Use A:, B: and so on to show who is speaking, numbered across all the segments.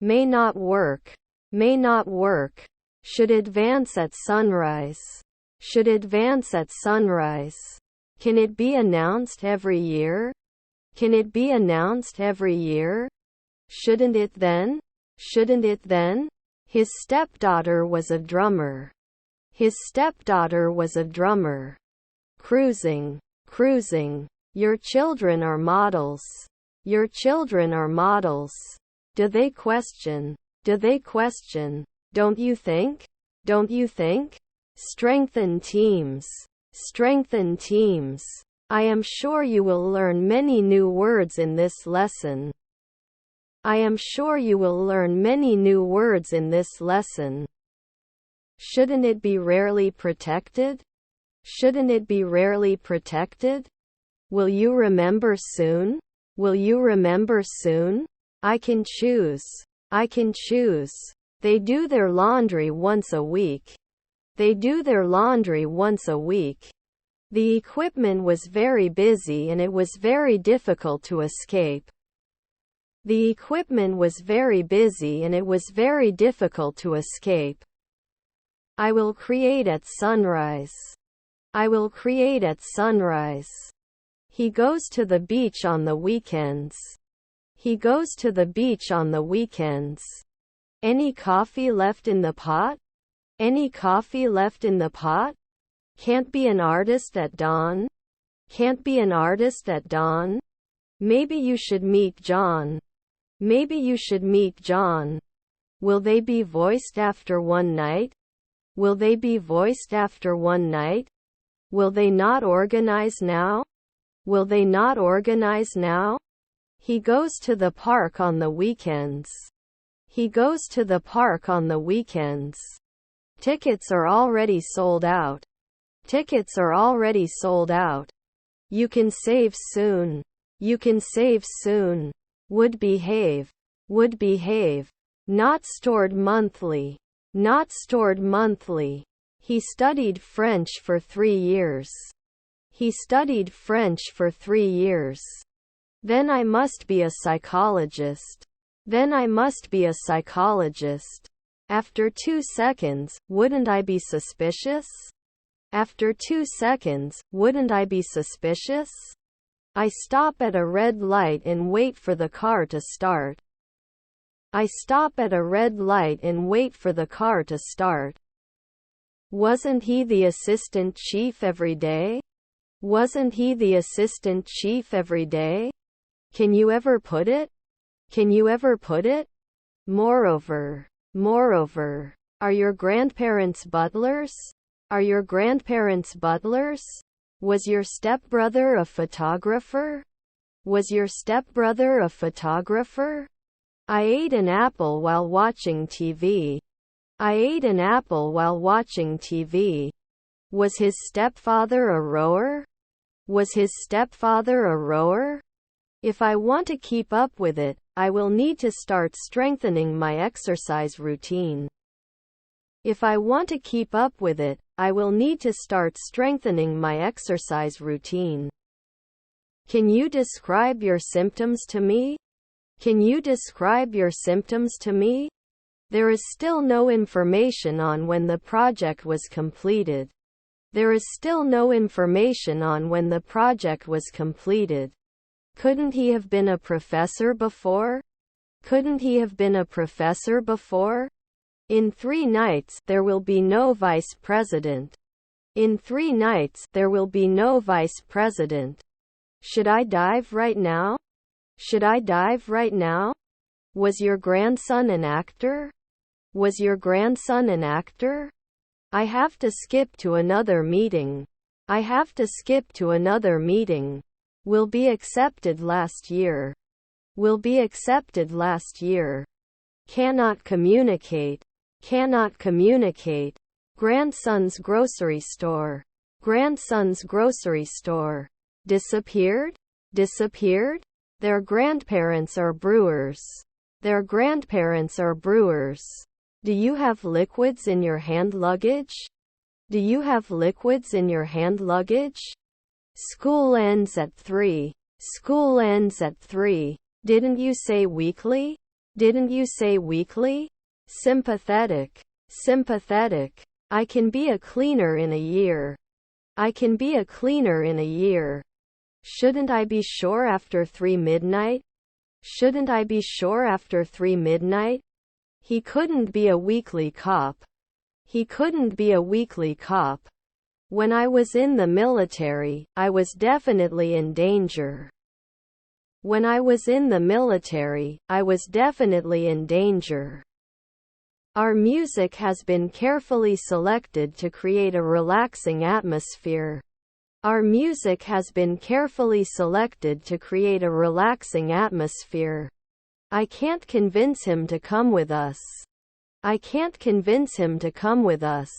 A: may not work, may not work, should advance at sunrise, should advance at sunrise. Can it be announced every year? Can it be announced every year? Shouldn't it then? Shouldn't it then? His stepdaughter was a drummer. His stepdaughter was a drummer. Cruising, cruising. Your children are models. Your children are models. Do they question? Do they question? Don't you think? Don't you think? Strengthen teams. Strengthen teams. I am sure you will learn many new words in this lesson. I am sure you will learn many new words in this lesson. Shouldn't it be rarely protected? Shouldn't it be rarely protected? Will you remember soon? Will you remember soon? I can choose. I can choose. They do their laundry once a week. They do their laundry once a week. The equipment was very busy and it was very difficult to escape. The equipment was very busy and it was very difficult to escape. I will create at sunrise. I will create at sunrise. He goes to the beach on the weekends. He goes to the beach on the weekends. Any coffee left in the pot? Any coffee left in the pot? Can't be an artist at dawn? Can't be an artist at dawn? Maybe you should meet John. Maybe you should meet John. Will they be voiced after one night? Will they be voiced after one night? Will they not organize now? Will they not organize now? He goes to the park on the weekends. He goes to the park on the weekends. Tickets are already sold out. Tickets are already sold out. You can save soon. You can save soon. Would behave. Would behave. Not stored monthly. Not stored monthly. He studied French for 3 years. He studied French for 3 years. Then I must be a psychologist. Then I must be a psychologist. After 2 seconds, wouldn't I be suspicious? After 2 seconds, wouldn't I be suspicious? I stop at a red light and wait for the car to start. I stop at a red light and wait for the car to start. Wasn't he the assistant chief every day? Wasn't he the assistant chief every day? Can you ever put it? Can you ever put it? Moreover. Moreover. Are your grandparents butlers? Are your grandparents butlers? Was your stepbrother a photographer? Was your stepbrother a photographer? I ate an apple while watching TV. I ate an apple while watching TV. Was his stepfather a rower? Was his stepfather a rower? If I want to keep up with it, I will need to start strengthening my exercise routine. If I want to keep up with it, I will need to start strengthening my exercise routine. Can you describe your symptoms to me? Can you describe your symptoms to me? There is still no information on when the project was completed. There is still no information on when the project was completed. Couldn't he have been a professor before? Couldn't he have been a professor before? In 3 nights, there will be no vice president. In 3 nights, there will be no vice president. Should I dive right now? Should I dive right now? Was your grandson an actor? Was your grandson an actor? I have to skip to another meeting. I have to skip to another meeting. Will be accepted last year. Will be accepted last year. Cannot communicate. Cannot communicate. Grandson's grocery store. Grandson's grocery store. Disappeared? Disappeared? Their grandparents are brewers. Their grandparents are brewers. Do you have liquids in your hand luggage? Do you have liquids in your hand luggage? School ends at 3. School ends at 3. Didn't you say weekly? Didn't you say weekly? Sympathetic. Sympathetic. I can be a cleaner in a year. I can be a cleaner in a year. Shouldn't I be sure after 3 midnight? Shouldn't I be sure after 3 midnight? He couldn't be a weekly cop. He couldn't be a weekly cop. When I was in the military, I was definitely in danger. When I was in the military, I was definitely in danger. Our music has been carefully selected to create a relaxing atmosphere. Our music has been carefully selected to create a relaxing atmosphere. I can't convince him to come with us. I can't convince him to come with us.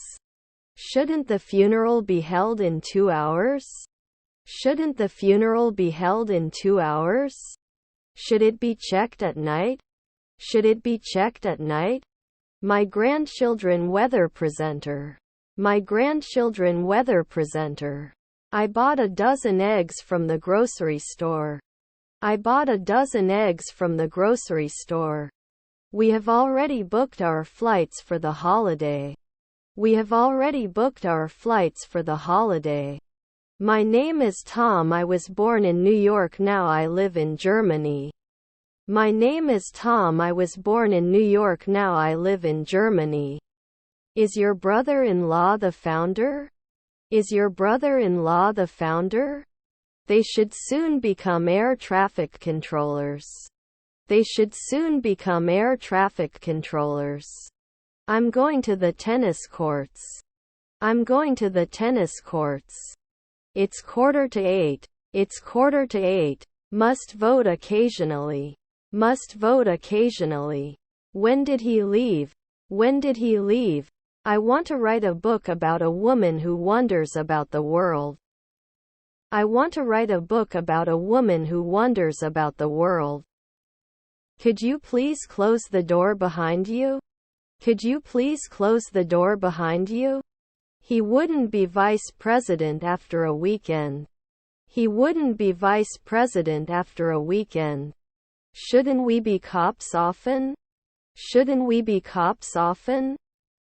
A: Shouldn't the funeral be held in 2 hours? Shouldn't the funeral be held in 2 hours? Should it be checked at night? Should it be checked at night? My grandchildren weather presenter. My grandchildren weather presenter. I bought a dozen eggs from the grocery store. I bought a dozen eggs from the grocery store. We have already booked our flights for the holiday. We have already booked our flights for the holiday. My name is Tom. I was born in New York. Now I live in Germany. My name is Tom. I was born in New York. Now I live in Germany. Is your brother-in-law the founder? Is your brother-in-law the founder? They should soon become air traffic controllers. They should soon become air traffic controllers. I'm going to the tennis courts. I'm going to the tennis courts. It's 7:45. It's 7:45. Must vote occasionally. Must vote occasionally. When did he leave? When did he leave? I want to write a book about a woman who wonders about the world. I want to write a book about a woman who wonders about the world. Could you please close the door behind you? Could you please close the door behind you? He wouldn't be vice president after a weekend. He wouldn't be vice president after a weekend. Shouldn't we be cops often? Shouldn't we be cops often?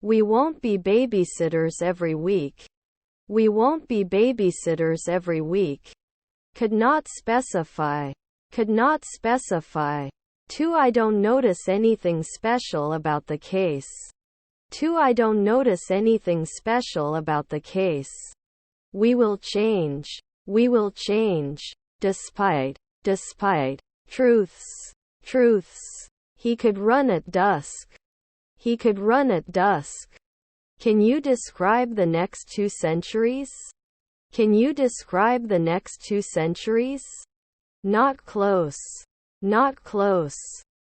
A: We won't be babysitters every week. We won't be babysitters every week. Could not specify. Could not specify. 2. I don't notice anything special about the case. 2. I don't notice anything special about the case. We will change. We will change. Despite. Despite. Truths. Truths. He could run at dusk. He could run at dusk. Can you describe the next 2 centuries? Can you describe the next 2 centuries? Not close. Not close.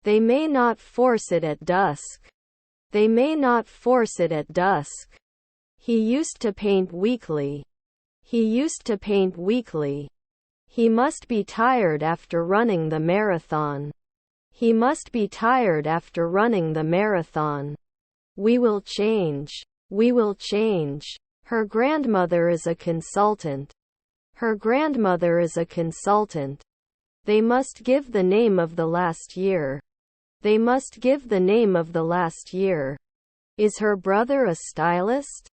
A: They may not force it at dusk. They may not force it at dusk. He used to paint weekly. He used to paint weekly. He must be tired after running the marathon. He must be tired after running the marathon. We will change. We will change. Her grandmother is a consultant. Her grandmother is a consultant. They must give the name of the last year. They must give the name of the last year. Is her brother a stylist?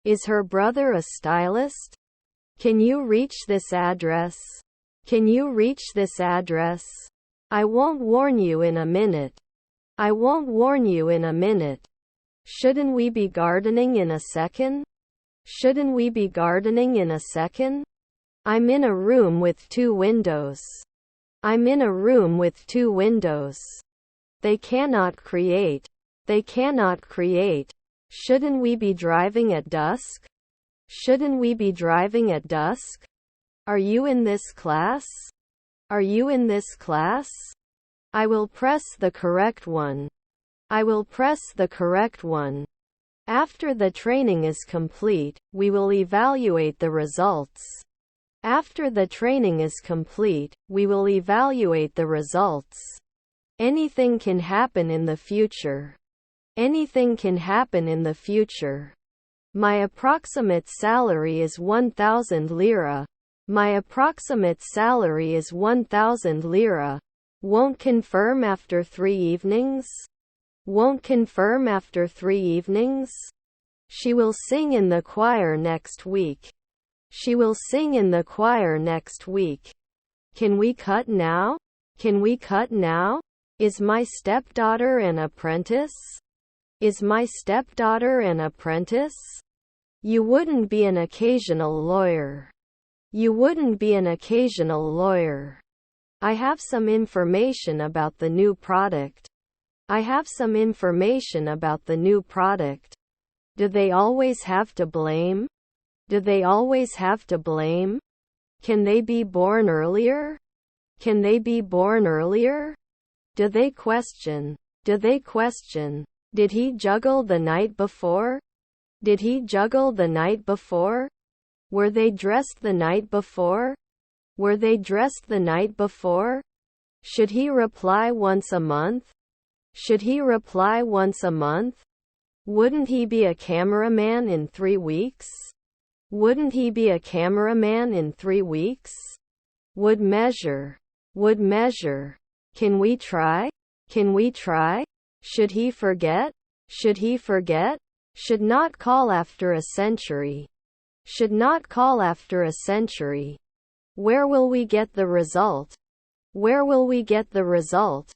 A: Is her brother a stylist? Can you reach this address? Can you reach this address? I won't warn you in a minute. I won't warn you in a minute. Shouldn't we be gardening in a second? Shouldn't we be gardening in a second? I'm in a room with 2 windows. I'm in a room with 2 windows. They cannot create. They cannot create. Shouldn't we be driving at dusk? Shouldn't we be driving at dusk? Are you in this class? Are you in this class? I will press the correct one. I will press the correct one. After the training is complete, we will evaluate the results. After the training is complete, we will evaluate the results. Anything can happen in the future. Anything can happen in the future. My approximate salary is 1,000 lira. My approximate salary is 1,000 lira. Won't confirm after 3 evenings? Won't confirm after 3 evenings? She will sing in the choir next week. She will sing in the choir next week. Can we cut now? Can we cut now? Is my stepdaughter an apprentice? Is my stepdaughter an apprentice? You wouldn't be an occasional lawyer. You wouldn't be an occasional lawyer. I have some information about the new product. I have some information about the new product. Do they always have to blame? Do they always have to blame? Can they be born earlier? Can they be born earlier? Do they question? Do they question? Did he juggle the night before? Did he juggle the night before? Were they dressed the night before? Were they dressed the night before? Should he reply once a month? Should he reply once a month? Wouldn't he be a cameraman in 3 weeks? Wouldn't he be a cameraman in 3 weeks? Would measure. Would measure. Can we try? Can we try? Should he forget? Should he forget? Should not call after a century. Should not call after a century. Where will we get the result? Where will we get the result?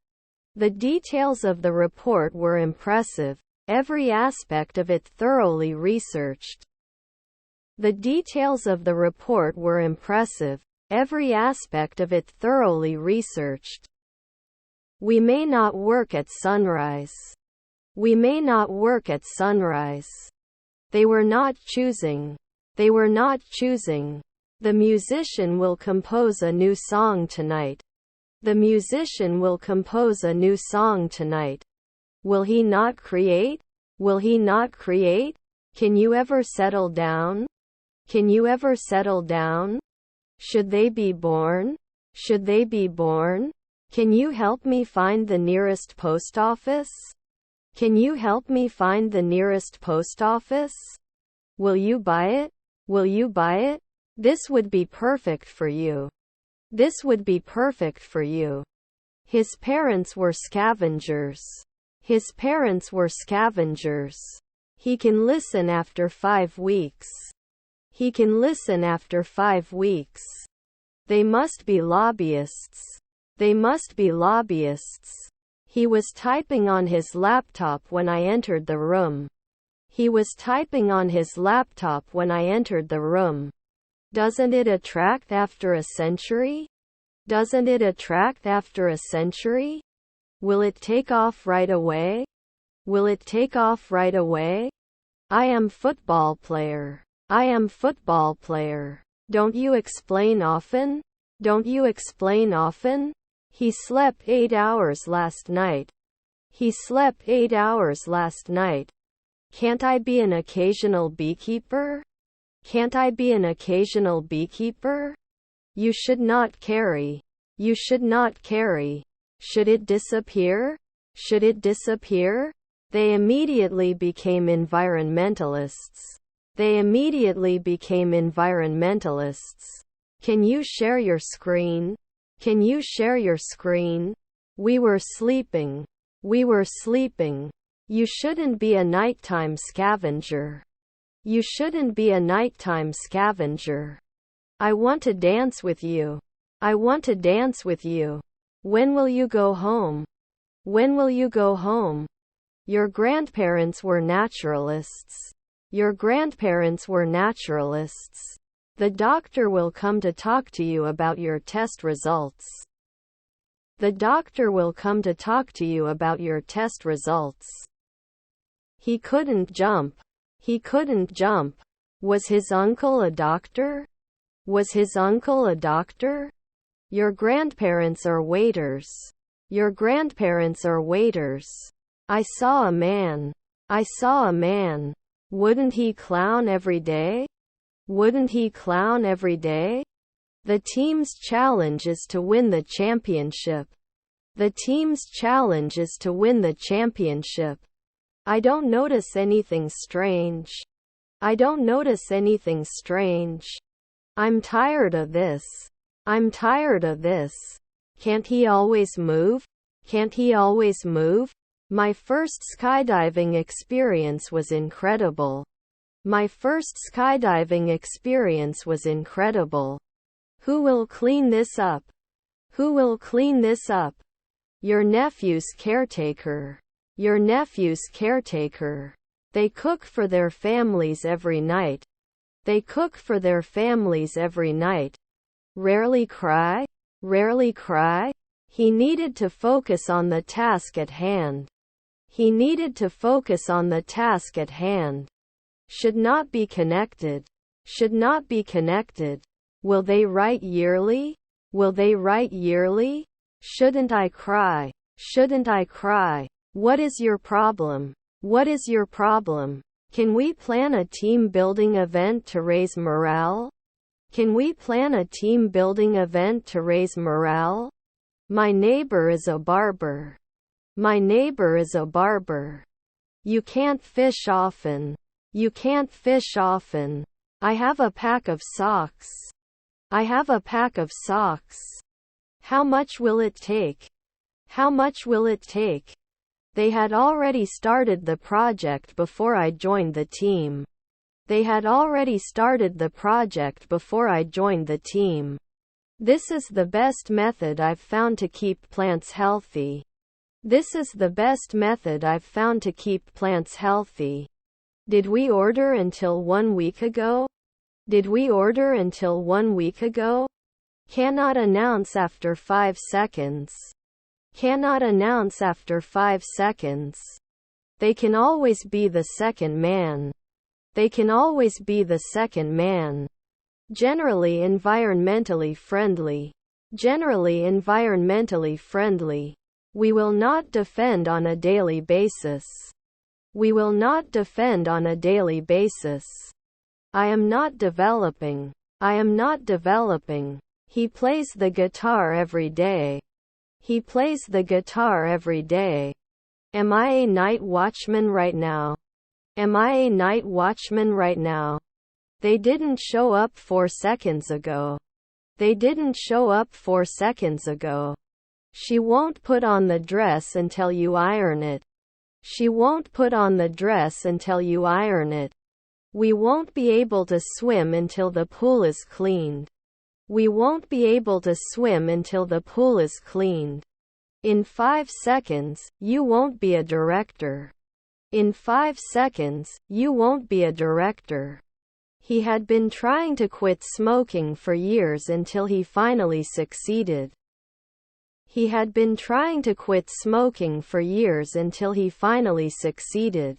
A: The details of the report were impressive, every aspect of it thoroughly researched. The details of the report were impressive, every aspect of it thoroughly researched. We may not work at sunrise. We may not work at sunrise. They were not choosing. They were not choosing. The musician will compose a new song tonight. The musician will compose a new song tonight. Will he not create? Will he not create? Can you ever settle down? Can you ever settle down? Should they be born? Should they be born? Can you help me find the nearest post office? Can you help me find the nearest post office? Will you buy it? Will you buy it? This would be perfect for you. This would be perfect for you. His parents were scavengers. His parents were scavengers. He can listen after 5 weeks. He can listen after 5 weeks. They must be lobbyists. They must be lobbyists. He was typing on his laptop when I entered the room. He was typing on his laptop when I entered the room. Doesn't it attract after a century? Doesn't it attract after a century? Will it take off right away? Will it take off right away? I am football player. I am football player. Don't you explain often? Don't you explain often? He slept 8 hours last night. He slept 8 hours last night. Can't I be an occasional beekeeper? Can't I be an occasional beekeeper? You should not carry. You should not carry. Should it disappear? Should it disappear? They immediately became environmentalists. They immediately became environmentalists. Can you share your screen? Can you share your screen? We were sleeping. We were sleeping. You shouldn't be a nighttime scavenger. You shouldn't be a nighttime scavenger. I want to dance with you. I want to dance with you. When will you go home? When will you go home? Your grandparents were naturalists. Your grandparents were naturalists. The doctor will come to talk to you about your test results. The doctor will come to talk to you about your test results. He couldn't jump. He couldn't jump. Was his uncle a doctor? Was his uncle a doctor? Your grandparents are waiters. Your grandparents are waiters. I saw a man. I saw a man. Wouldn't he clown every day? Wouldn't he clown every day? The team's challenge is to win the championship. The team's challenge is to win the championship. I don't notice anything strange. I don't notice anything strange. I'm tired of this. I'm tired of this. Can't he always move? Can't he always move? My first skydiving experience was incredible. My first skydiving experience was incredible. Who will clean this up? Who will clean this up? Your nephew's caretaker. Your nephew's caretaker. They cook for their families every night. They cook for their families every night. Rarely cry? Rarely cry? He needed to focus on the task at hand. He needed to focus on the task at hand. Should not be connected. Should not be connected. Will they write yearly? Will they write yearly? Shouldn't I cry? Shouldn't I cry? What is your problem? What is your problem? Can we plan a team building event to raise morale? Can we plan a team building event to raise morale? My neighbor is a barber. My neighbor is a barber. You can't fish often. You can't fish often. I have a pack of socks. I have a pack of socks. How much will it take? How much will it take? They had already started the project before I joined the team. They had already started the project before I joined the team. This is the best method I've found to keep plants healthy. This is the best method I've found to keep plants healthy. Did we order until 1 week ago? Did we order until 1 week ago? Cannot announce after 5 seconds. Cannot announce after 5 seconds. They can always be the second man. They can always be the second man. Generally environmentally friendly. Generally environmentally friendly. We will not defend on a daily basis. We will not defend on a daily basis. I am not developing. I am not developing. He plays the guitar every day. He plays the guitar every day. Am I a night watchman right now? Am I a night watchman right now? They didn't show up 4 seconds ago. They didn't show up 4 seconds ago. She won't put on the dress until you iron it. She won't put on the dress until you iron it. We won't be able to swim until the pool is cleaned. We won't be able to swim until the pool is cleaned. In 5 seconds, you won't be a director. In 5 seconds, you won't be a director. He had been trying to quit smoking for years until he finally succeeded. He had been trying to quit smoking for years until he finally succeeded.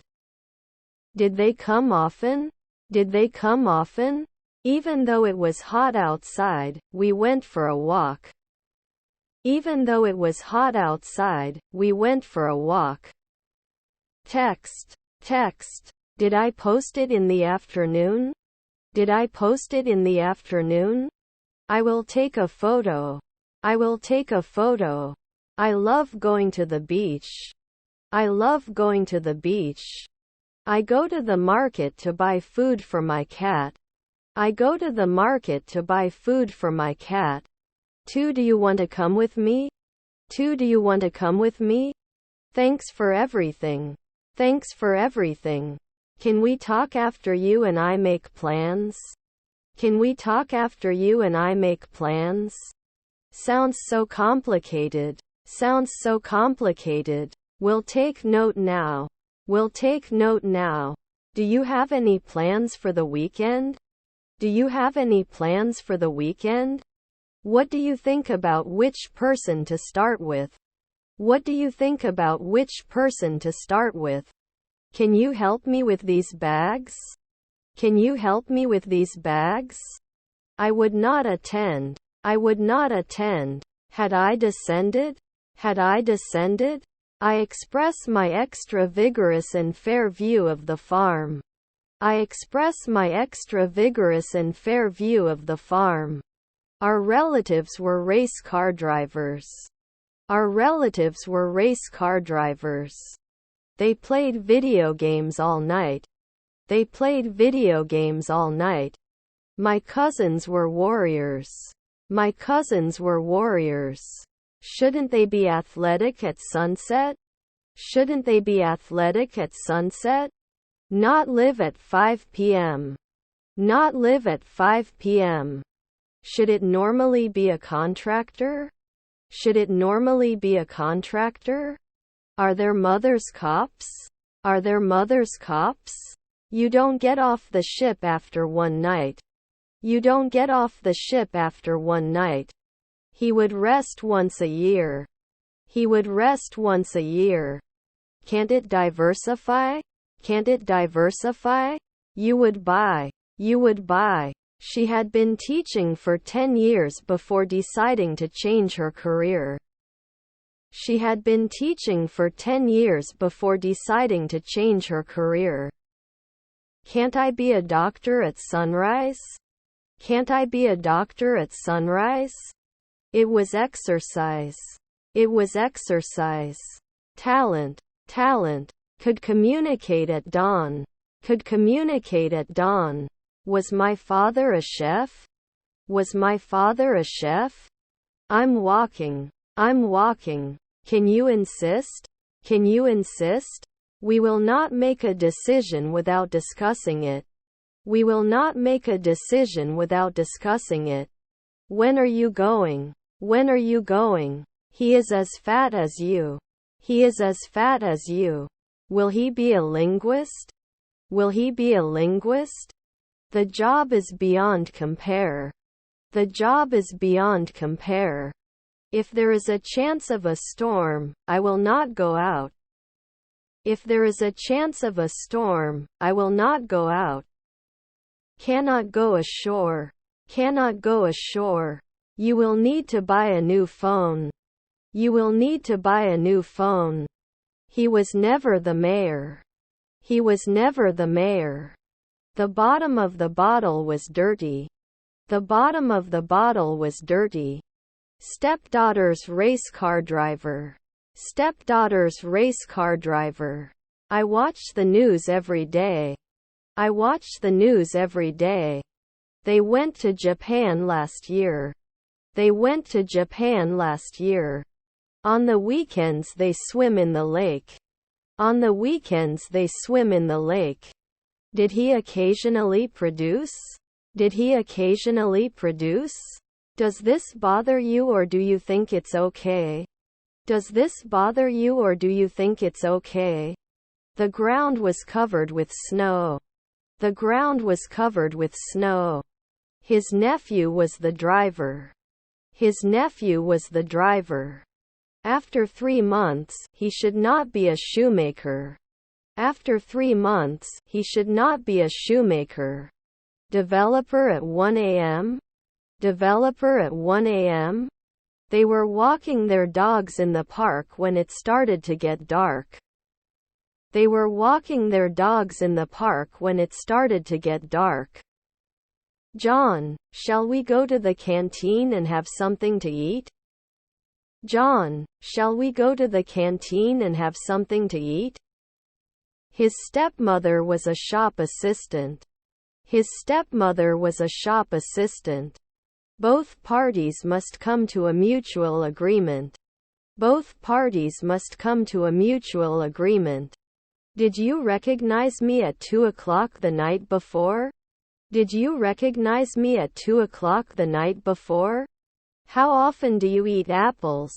A: Did they come often? Did they come often? Even though it was hot outside, we went for a walk. Even though it was hot outside, we went for a walk. Text. Text. Did I post it in the afternoon? Did I post it in the afternoon? I will take a photo. I will take a photo. I love going to the beach. I love going to the beach. I go to the market to buy food for my cat. I go to the market to buy food for my cat. 2. Do you want to come with me? 2. Do you want to come with me? Thanks for everything. Thanks for everything. Can we talk after you and I make plans? Can we talk after you and I make plans? Sounds so complicated. Sounds so complicated. We'll take note now. We'll take note now. Do you have any plans for the weekend? Do you have any plans for the weekend? What do you think about which person to start with? What do you think about which person to start with? Can you help me with these bags? Can you help me with these bags? I would not attend. I would not attend. Had I descended? Had I descended? I express my extra vigorous and fair view of the farm. I express my extra vigorous and fair view of the farm. Our relatives were race car drivers. Our relatives were race car drivers. They played video games all night. They played video games all night. My cousins were warriors. My cousins were warriors. Shouldn't they be athletic at sunset? Shouldn't they be athletic at sunset? Not live at 5 p.m. Not live at 5 p.m. Should it normally be a contractor? Should it normally be a contractor? Are their mothers cops? Are their mothers cops? You don't get off the ship after one night. You don't get off the ship after one night. He would rest once a year. He would rest once a year. Can't it diversify? Can't it diversify? You would buy. You would buy. She had been teaching for 10 years before deciding to change her career. She had been teaching for 10 years before deciding to change her career. Can't I be a doctor at sunrise? Can't I be a doctor at sunrise? It was exercise. It was exercise. Talent. Talent. Could communicate at dawn. Could communicate at dawn. Was my father a chef? Was my father a chef? I'm walking. I'm walking. Can you insist? Can you insist? We will not make a decision without discussing it. We will not make a decision without discussing it. When are you going? When are you going? He is as fat as you. He is as fat as you. Will he be a linguist? Will he be a linguist? The job is beyond compare. The job is beyond compare. If there is a chance of a storm, I will not go out. If there is a chance of a storm, I will not go out. Cannot go ashore. Cannot go ashore. You will need to buy a new phone. You will need to buy a new phone. He was never the mayor. He was never the mayor. The bottom of the bottle was dirty. The bottom of the bottle was dirty. Stepdaughter's race car driver. Stepdaughter's race car driver. I watch the news every day. I watch the news every day. They went to Japan last year. They went to Japan last year. On the weekends they swim in the lake. On the weekends they swim in the lake. Did he occasionally produce? Did he occasionally produce? Does this bother you or do you think it's okay? Does this bother you or do you think it's okay? The ground was covered with snow. The ground was covered with snow. His nephew was the driver. His nephew was the driver. After 3 months, he should not be a shoemaker. After 3 months, he should not be a shoemaker. Developer at 1 a.m.? Developer at 1 a.m.? They were walking their dogs in the park when it started to get dark. They were walking their dogs in the park when it started to get dark. John, shall we go to the canteen and have something to eat? John, shall we go to the canteen and have something to eat? His stepmother was a shop assistant. His stepmother was a shop assistant. Both parties must come to a mutual agreement. Both parties must come to a mutual agreement. Did you recognize me at 2 o'clock the night before? Did you recognize me at 2 o'clock the night before? How often do you eat apples?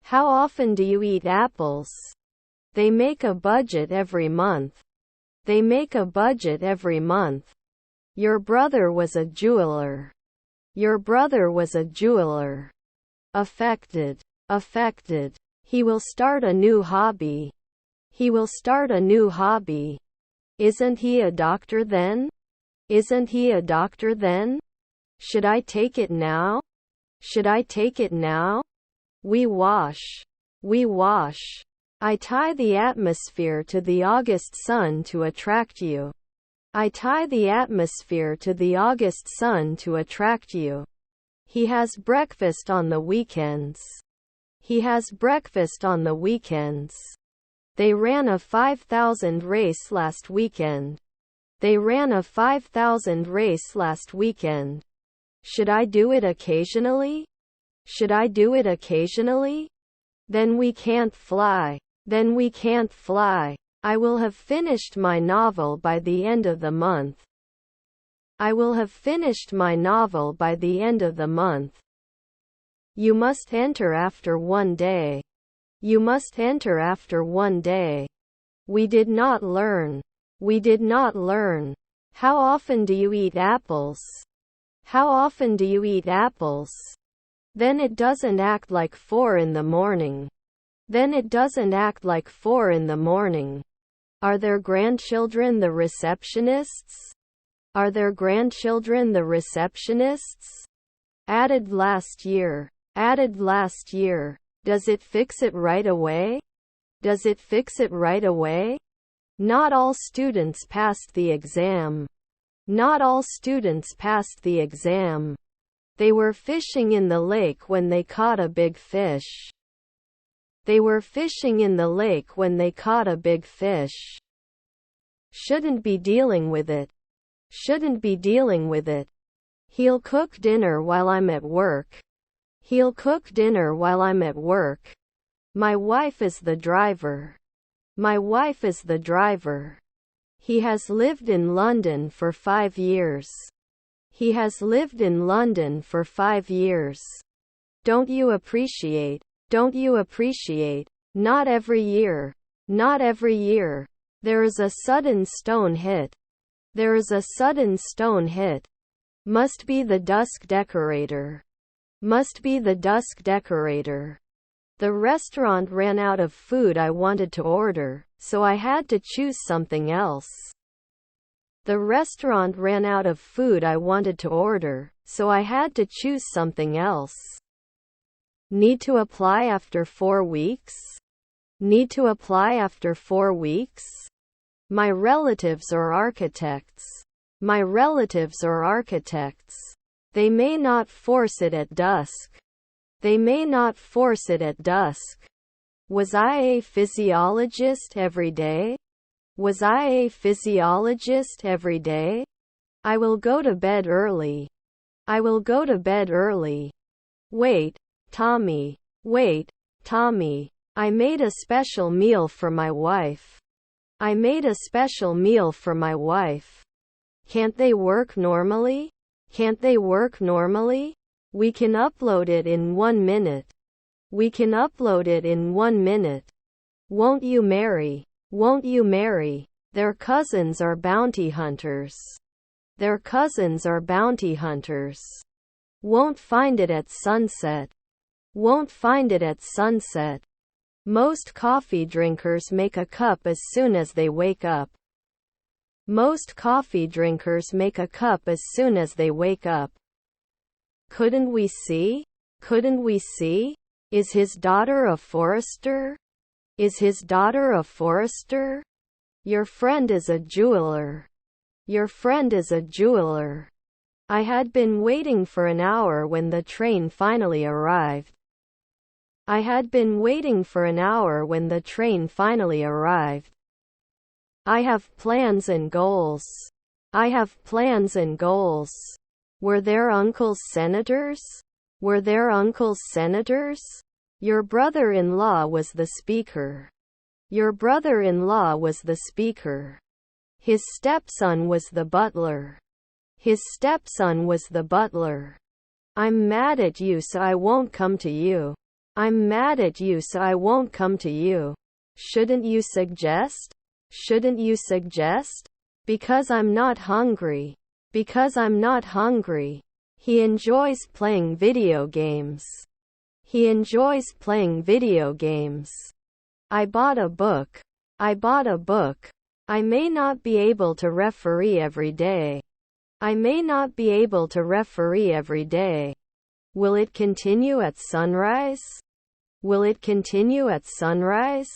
A: How often do you eat apples? They make a budget every month. They make a budget every month. Your brother was a jeweler. Your brother was a jeweler. Affected. Affected. He will start a new hobby. He will start a new hobby. Isn't he a doctor then? Isn't he a doctor then? Should I take it now? Should I take it now? We wash. We wash. I tie the atmosphere to the August sun to attract you. I tie the atmosphere to the August sun to attract you. He has breakfast on the weekends. He has breakfast on the weekends. They ran a 5,000 race last weekend. They ran a 5,000 race last weekend. Should I do it occasionally? Should I do it occasionally? Then we can't fly. Then we can't fly. I will have finished my novel by the end of the month. I will have finished my novel by the end of the month. You must enter after one day. You must enter after one day. We did not learn. We did not learn. How often do you eat apples? How often do you eat apples? Then it doesn't act like 4 in the morning. Then it doesn't act like 4 in the morning. Are their grandchildren the receptionists? Are their grandchildren the receptionists? Added last year. Added last year. Does it fix it right away? Does it fix it right away? Not all students passed the exam. Not all students passed the exam. They were fishing in the lake when they caught a big fish. They were fishing in the lake when they caught a big fish. Shouldn't be dealing with it. Shouldn't be dealing with it. He'll cook dinner while I'm at work. He'll cook dinner while I'm at work. My wife is the driver. My wife is the driver. He has lived in London for 5 years. He has lived in London for 5 years. Don't you appreciate? Don't you appreciate? Not every year. Not every year. There is a sudden stone hit. There is a sudden stone hit. Must be the dusk decorator. Must be the dusk decorator. The restaurant ran out of food I wanted to order, so I had to choose something else. The restaurant ran out of food I wanted to order, so I had to choose something else. Need to apply after 4 weeks? Need to apply after 4 weeks? My relatives are architects. My relatives are architects. They may not force it at dusk. They may not force it at dusk. Was I a physiologist every day? Was I a physiologist every day? I will go to bed early. I will go to bed early. Wait, Tommy. Wait, Tommy. I made a special meal for my wife. I made a special meal for my wife. Can't they work normally? Can't they work normally? We can upload it in 1 minute. We can upload it in 1 minute. Won't you marry? Won't you marry? Their cousins are bounty hunters. Their cousins are bounty hunters. Won't find it at sunset. Won't find it at sunset. Most coffee drinkers make a cup as soon as they wake up. Most coffee drinkers make a cup as soon as they wake up. Couldn't we see? Couldn't we see? Is his daughter a forester? Is his daughter a forester? Your friend is a jeweler. Your friend is a jeweler. I had been waiting for an hour when the train finally arrived. I had been waiting for an hour when the train finally arrived. I have plans and goals. I have plans and goals. Were their uncles senators? Were their uncles senators? Your brother-in-law was the speaker. Your brother-in-law was the speaker. His stepson was the butler. His stepson was the butler. I'm mad at you, so I won't come to you. I'm mad at you, so I won't come to you. Shouldn't you suggest? Shouldn't you suggest? Because I'm not hungry. Because I'm not hungry. He enjoys playing video games. He enjoys playing video games. I bought a book. I bought a book. I may not be able to referee every day. I may not be able to referee every day. Will it continue at sunrise? Will it continue at sunrise?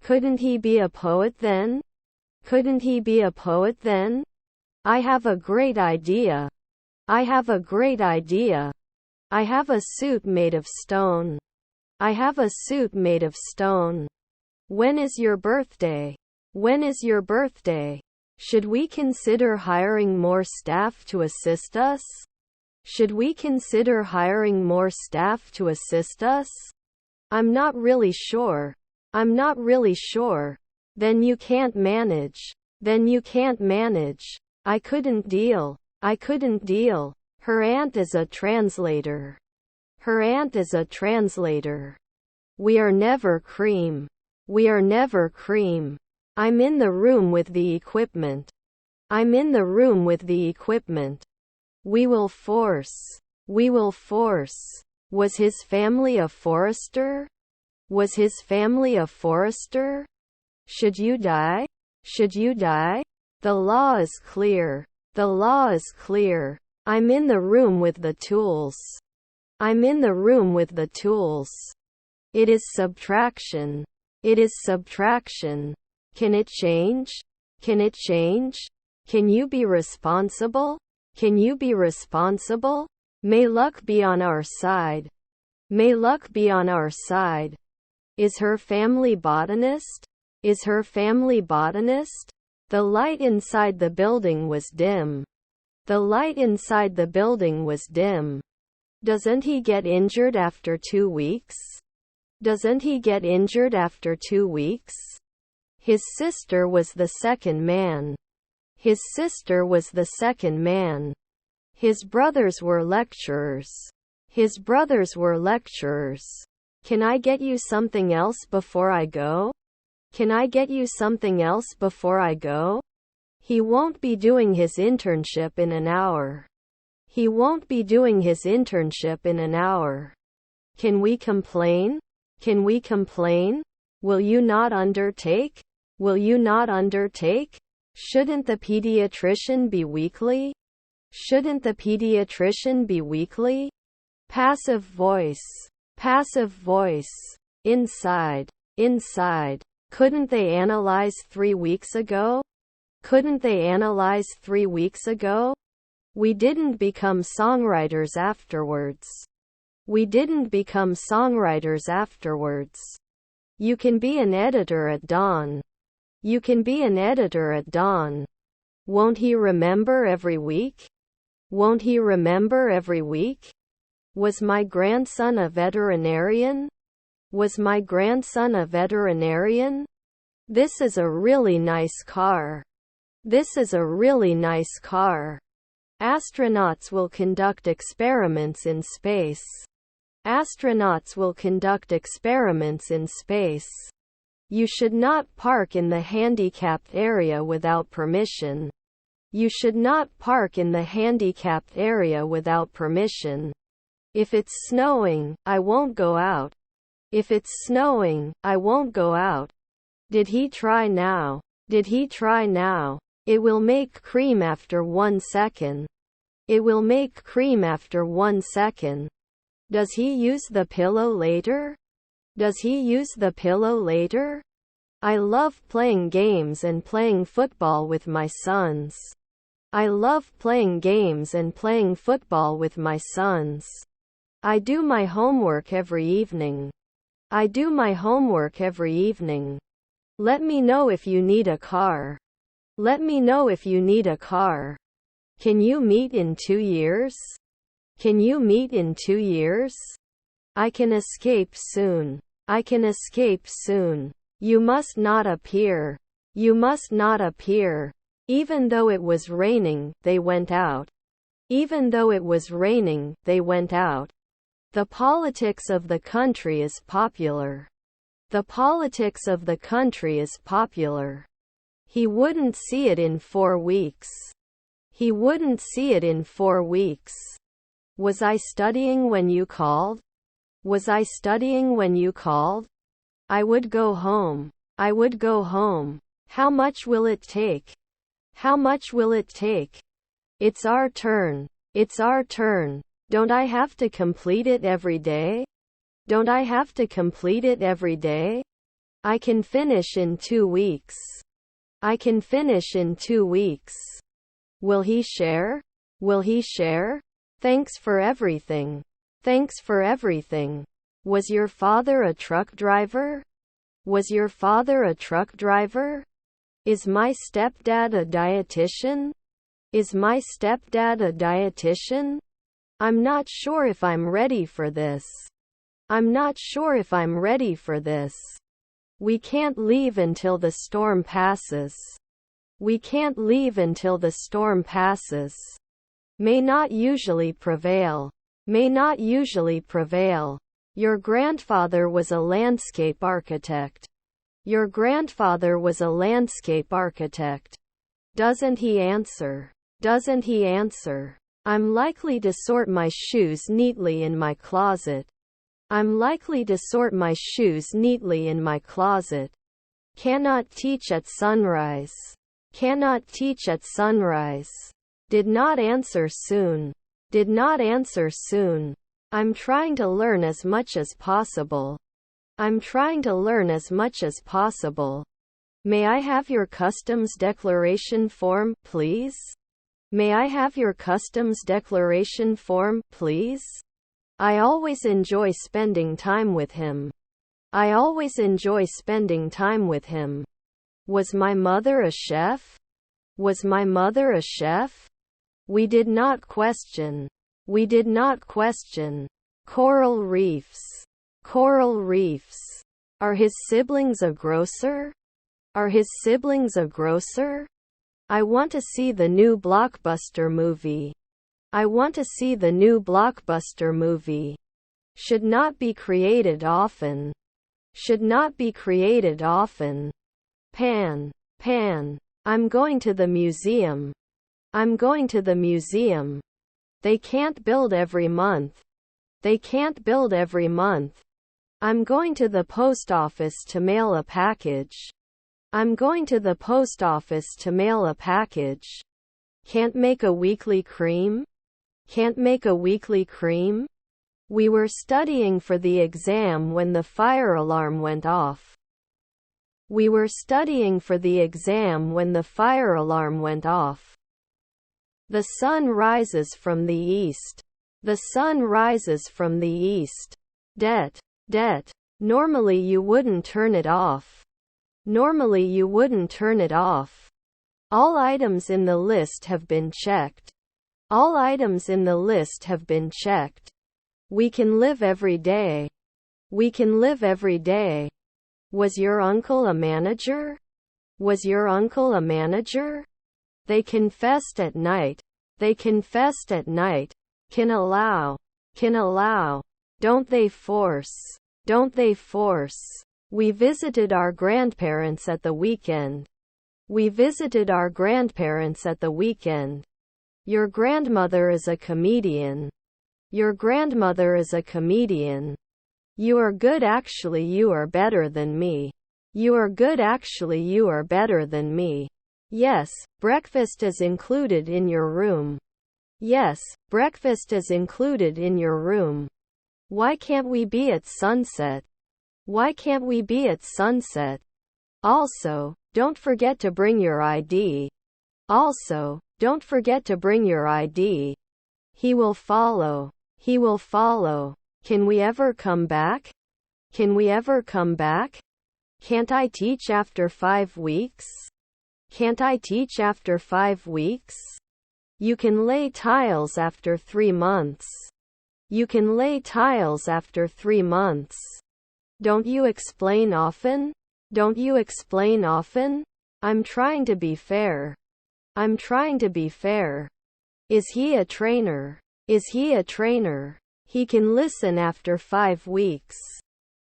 A: Couldn't he be a poet then? Couldn't he be a poet then? I have a great idea. I have a great idea. I have a suit made of stone. I have a suit made of stone. When is your birthday? When is your birthday? Should we consider hiring more staff to assist us? Should we consider hiring more staff to assist us? I'm not really sure. I'm not really sure. Then you can't manage. Then you can't manage. I couldn't deal. I couldn't deal. Her aunt is a translator. Her aunt is a translator. We are never cream. We are never cream. I'm in the room with the equipment. I'm in the room with the equipment. We will force. We will force. Was his family a forester? Was his family a forester? Should you die? Should you die? The law is clear. The law is clear. I'm in the room with the tools. I'm in the room with the tools. It is subtraction. It is subtraction. Can it change? Can it change? Can you be responsible? Can you be responsible? May luck be on our side. May luck be on our side. Is her family botanist? Is her family botanist? The light inside the building was dim. The light inside the building was dim. Doesn't he get injured after 2 weeks? Doesn't he get injured after 2 weeks? His sister was the second man. His sister was the second man. His brothers were lecturers. His brothers were lecturers. Can I get you something else before I go? Can I get you something else before I go? He won't be doing his internship in an hour. He won't be doing his internship in an hour. Can we complain? Can we complain? Will you not undertake? Will you not undertake? Shouldn't the pediatrician be weekly? Shouldn't the pediatrician be weekly? Passive voice. Passive voice. Inside. Inside. Couldn't they analyze 3 weeks ago? Couldn't they analyze 3 weeks ago? We didn't become songwriters afterwards. We didn't become songwriters afterwards. You can be an editor at dawn. You can be an editor at dawn. Won't he remember every week? Won't he remember every week? Was my grandson a veterinarian? Was my grandson a veterinarian? This is a really nice car. This is a really nice car. Astronauts will conduct experiments in space. Astronauts will conduct experiments in space. You should not park in the handicapped area without permission. You should not park in the handicapped area without permission. If it's snowing, I won't go out. If it's snowing, I won't go out. Did he try now? Did he try now? It will make cream after 1 second. It will make cream after 1 second. Does he use the pillow later? Does he use the pillow later? I love playing games and playing football with my sons. I love playing games and playing football with my sons. I do my homework every evening. I do my homework every evening. Let me know if you need a car. Let me know if you need a car. Can you meet in 2 years? Can you meet in 2 years? I can escape soon. I can escape soon. You must not appear. You must not appear. Even though it was raining, they went out. Even though it was raining, they went out. The politics of the country is popular. The politics of the country is popular. He wouldn't see it in 4 weeks. He wouldn't see it in 4 weeks. Was I studying when you called? Was I studying when you called? I would go home. I would go home. How much will it take? How much will it take? It's our turn. It's our turn. Don't I have to complete it every day? Don't I have to complete it every day? I can finish in 2 weeks. I can finish in 2 weeks. Will he share? Will he share? Thanks for everything. Thanks for everything. Was your father a truck driver? Was your father a truck driver? Is my stepdad a dietitian? Is my stepdad a dietitian? I'm not sure if I'm ready for this. I'm not sure if I'm ready for this. We can't leave until the storm passes. We can't leave until the storm passes. May not usually prevail. May not usually prevail. Your grandfather was a landscape architect. Your grandfather was a landscape architect. Doesn't he answer? Doesn't he answer? I'm likely to sort my shoes neatly in my closet. I'm likely to sort my shoes neatly in my closet. Cannot teach at sunrise. Cannot teach at sunrise. Did not answer soon. Did not answer soon. I'm trying to learn as much as possible. I'm trying to learn as much as possible. May I have your customs declaration form, please? May I have your customs declaration form, please? I always enjoy spending time with him. I always enjoy spending time with him. Was my mother a chef? Was my mother a chef? We did not question. We did not question. Coral reefs. Coral reefs. Are his siblings a grocer? Are his siblings a grocer? I want to see the new blockbuster movie. I want to see the new blockbuster movie. Should not be created often. Should not be created often. Pan. Pan. I'm going to the museum. I'm going to the museum. They can't build every month. They can't build every month. I'm going to the post office to mail a package. I'm going to the post office to mail a package. Can't make a weekly cream? Can't make a weekly cream? We were studying for the exam when the fire alarm went off. We were studying for the exam when the fire alarm went off. The sun rises from the east. The sun rises from the east. Debt. Debt. Normally you wouldn't turn it off. Normally you wouldn't turn it off. All items in the list have been checked. All items in the list have been checked. We can live every day. We can live every day. Was your uncle a manager? Was your uncle a manager? They confessed at night. They confessed at night. Can allow. Can allow. Don't they force. Don't they force. We visited our grandparents at the weekend. We visited our grandparents at the weekend. Your grandmother is a comedian. Your grandmother is a comedian. You are good actually you are better than me. You are good actually you are better than me. Yes, breakfast is included in your room. Yes, breakfast is included in your room. Why can't we be at sunset? Why can't we be at sunset? Also, don't forget to bring your ID. Also, don't forget to bring your ID. He will follow. He will follow. Can we ever come back? Can we ever come back? Can't I teach after 5 weeks? Can't I teach after 5 weeks? You can lay tiles after 3 months. You can lay tiles after 3 months. Don't you explain often? Don't you explain often? I'm trying to be fair. I'm trying to be fair. Is he a trainer? Is he a trainer? He can listen after 5 weeks.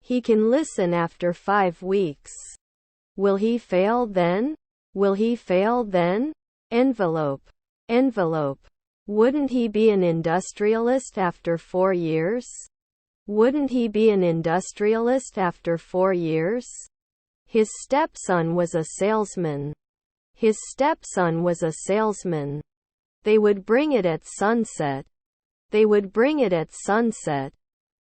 A: He can listen after 5 weeks. Will he fail then? Will he fail then? Envelope. Envelope. Wouldn't he be an industrialist after 4 years? Wouldn't he be an industrialist after 4 years? His stepson was a salesman. His stepson was a salesman. They would bring it at sunset. They would bring it at sunset.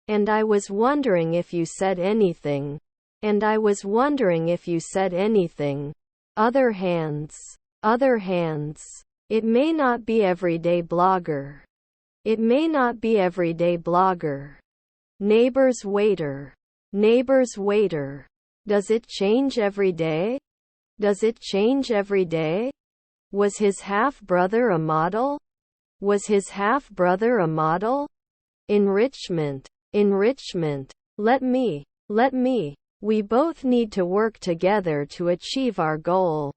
A: And I was wondering if you said anything. And I was wondering if you said anything. Other hands. Other hands. It may not be everyday blogger. It may not be everyday blogger. Neighbor's waiter. Neighbor's waiter. Does it change every day? Does it change every day? Was his half-brother a model? Was his half-brother a model? Enrichment. Enrichment. Let me. We both need to work together to achieve our goal.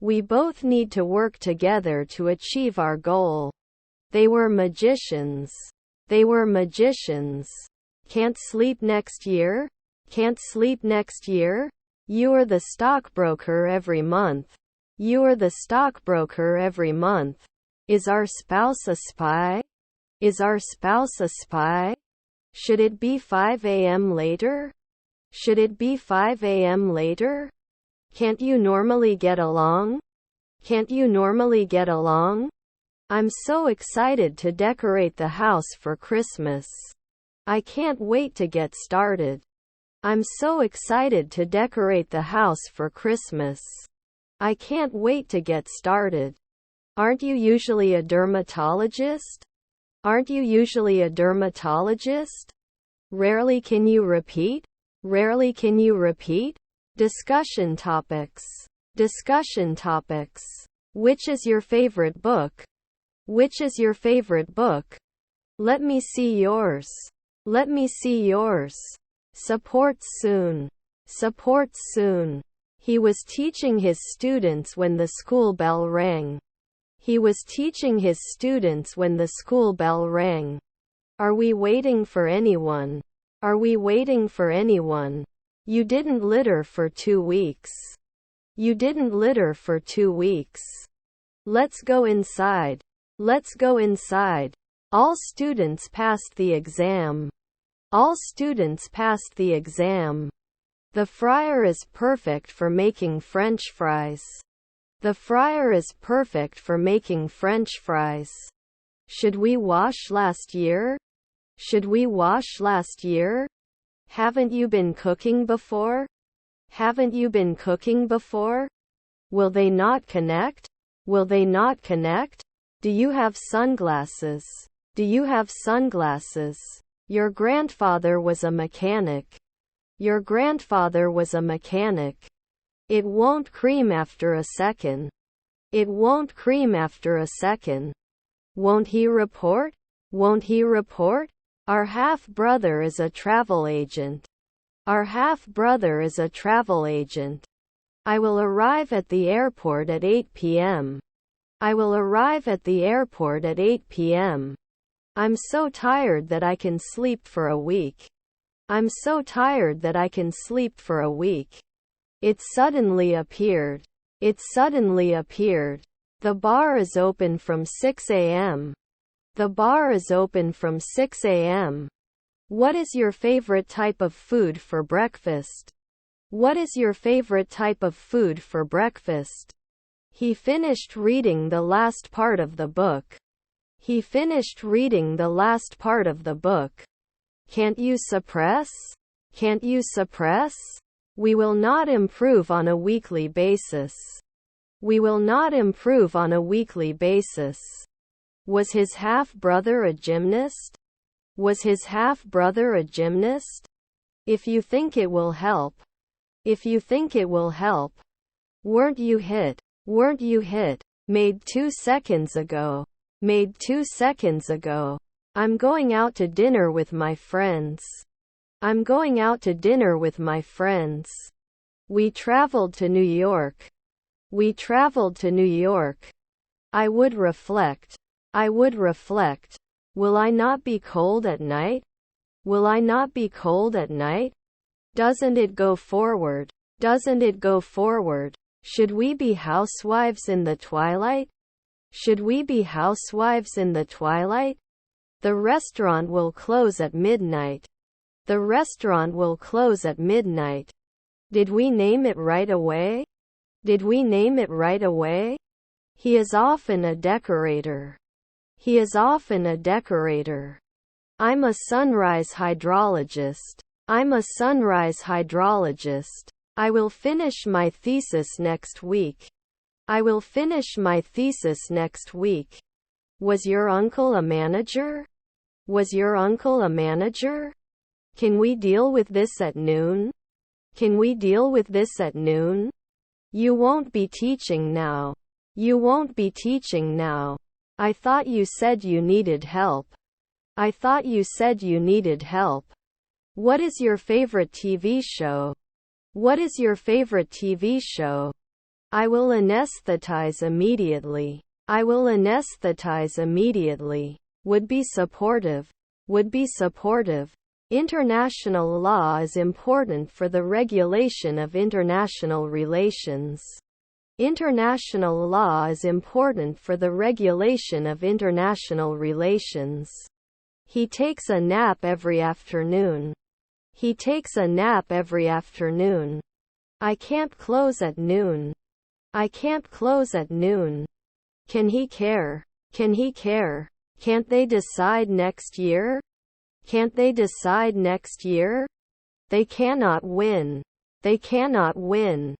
A: We both need to work together to achieve our goal. They were magicians. They were magicians. Can't sleep next year? Can't sleep next year? You're the stockbroker every month. You're the stockbroker every month. Is our spouse a spy? Is our spouse a spy? Should it be 5 a.m. later? Should it be 5 a.m. later? Can't you normally get along? Can't you normally get along? I'm so excited to decorate the house for Christmas. I can't wait to get started. I'm so excited to decorate the house for Christmas. I can't wait to get started. Aren't you usually a dermatologist? Aren't you usually a dermatologist? Rarely can you repeat? Rarely can you repeat? Discussion topics. Discussion topics. Which is your favorite book? Which is your favorite book? Let me see yours. Let me see yours. Support soon. Support soon. He was teaching his students when the school bell rang. He was teaching his students when the school bell rang. Are we waiting for anyone? Are we waiting for anyone? You didn't litter for 2 weeks. You didn't litter for 2 weeks. Let's go inside. Let's go inside. All students passed the exam. All students passed the exam. The fryer is perfect for making French fries. The fryer is perfect for making French fries. Should we wash last year? Should we wash last year? Haven't you been cooking before? Haven't you been cooking before? Will they not connect? Will they not connect? Do you have sunglasses? Do you have sunglasses? Your grandfather was a mechanic. Your grandfather was a mechanic. It won't cream after a second. It won't cream after a second. Won't he report? Won't he report? Our half-brother is a travel agent. Our half-brother is a travel agent. I will arrive at the airport at 8 p.m. I will arrive at the airport at 8 p.m. I'm so tired that I can sleep for a week. I'm so tired that I can sleep for a week. It suddenly appeared. It suddenly appeared. The bar is open from 6 a.m. The bar is open from 6 a.m. What is your favorite type of food for breakfast? What is your favorite type of food for breakfast? He finished reading the last part of the book. He finished reading the last part of the book. Can't you suppress? Can't you suppress? We will not improve on a weekly basis. We will not improve on a weekly basis. Was his half-brother a gymnast? Was his half-brother a gymnast? If you think it will help. If you think it will help. Weren't you hit? Weren't you hit? Made 2 seconds ago. Made 2 seconds ago. I'm going out to dinner with my friends. I'm going out to dinner with my friends. We traveled to New York. We traveled to New York. I would reflect. I would reflect. Will I not be cold at night? Will I not be cold at night? Doesn't it go forward? Doesn't it go forward? Should we be housewives in the twilight? Should we be housewives in the twilight? The restaurant will close at midnight. The restaurant will close at midnight. Did we name it right away? Did we name it right away? He is often a decorator. He is often a decorator. I'm a sunrise hydrologist. I'm a sunrise hydrologist. I will finish my thesis next week. I will finish my thesis next week. Was your uncle a manager? Was your uncle a manager? Can we deal with this at noon? Can we deal with this at noon? You won't be teaching now. You won't be teaching now. I thought you said you needed help. I thought you said you needed help. What is your favorite TV show? What is your favorite TV show? I will anesthetize immediately. I will anesthetize immediately. Would be supportive. Would be supportive. International law is important for the regulation of international relations. International law is important for the regulation of international relations. He takes a nap every afternoon. He takes a nap every afternoon. I can't close at noon. I can't close at noon. Can he care? Can he care? Can't they decide next year? Can't they decide next year? They cannot win. They cannot win.